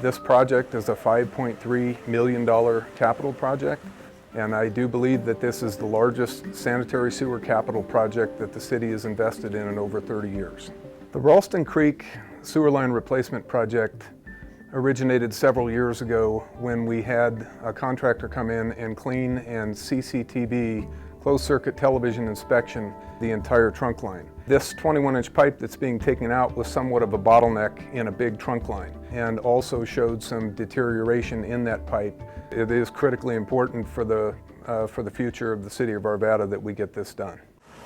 This project is a $5.3 million capital project, and I do believe that this is the largest sanitary sewer capital project that the city has invested in over 30 years. The Ralston Creek Sewer Line replacement project originated several years ago when we had a contractor come in and clean and CCTV, closed-circuit television inspection, the entire trunk line. This 21-inch pipe that's being taken out was somewhat of a bottleneck in a big trunk line and also showed some deterioration in that pipe. It is critically important for the future of the city of Arvada that we get this done.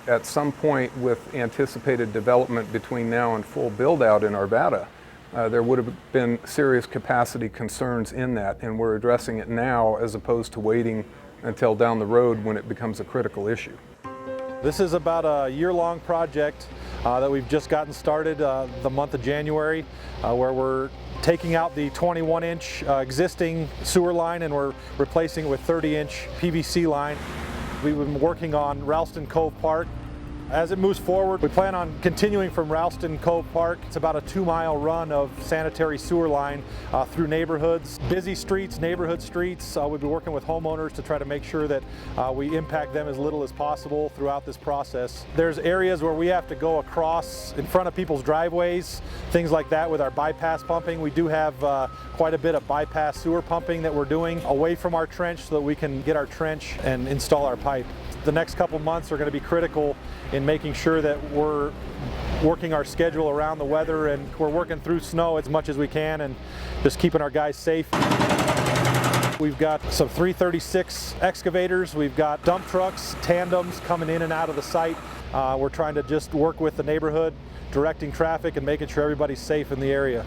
At some point with anticipated development between now and full build-out in Arvada, there would have been serious capacity concerns in that, and we're addressing it now as opposed to waiting until down the road when it becomes a critical issue. This is about a year-long project that we've just gotten started the month of January, where we're taking out the 21-inch existing sewer line and we're replacing it with 30-inch PVC line. We've been working on Ralston Cove Park. As it moves forward, we plan on continuing from Ralston Cove Park. It's about a 2-mile run of sanitary sewer line through neighborhoods, busy streets, neighborhood streets. We'll be working with homeowners to try to make sure that we impact them as little as possible throughout this process. There's areas where we have to go across in front of people's driveways, things like that with our bypass pumping. We do have quite a bit of bypass sewer pumping that we're doing away from our trench so that we can get our trench and install our pipe. The next couple months are going to be critical in making sure that we're working our schedule around the weather and we're working through snow as much as we can and just keeping our guys safe. We've got some 336 excavators, we've got dump trucks, tandems coming in and out of the site. We're trying to just work with the neighborhood, directing traffic and making sure everybody's safe in the area.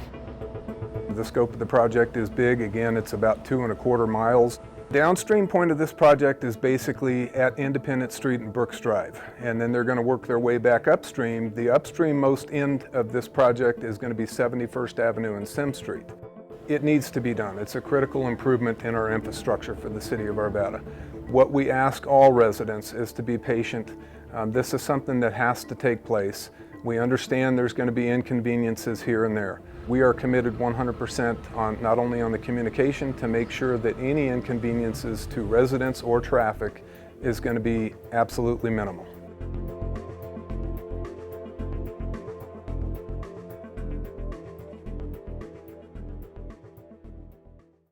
The scope of the project is big. Again, it's about 2¼ miles. The downstream point of this project is basically at Independence Street and Brooks Drive, and then they're going to work their way back upstream. The upstream-most end of this project is going to be 71st Avenue and Sim Street. It needs to be done. It's a critical improvement in our infrastructure for the city of Arvada. What we ask all residents is to be patient. This is something that has to take place. We understand there's going to be inconveniences here and there. We are committed 100% on not only on the communication to make sure that any inconveniences to residents or traffic is going to be absolutely minimal.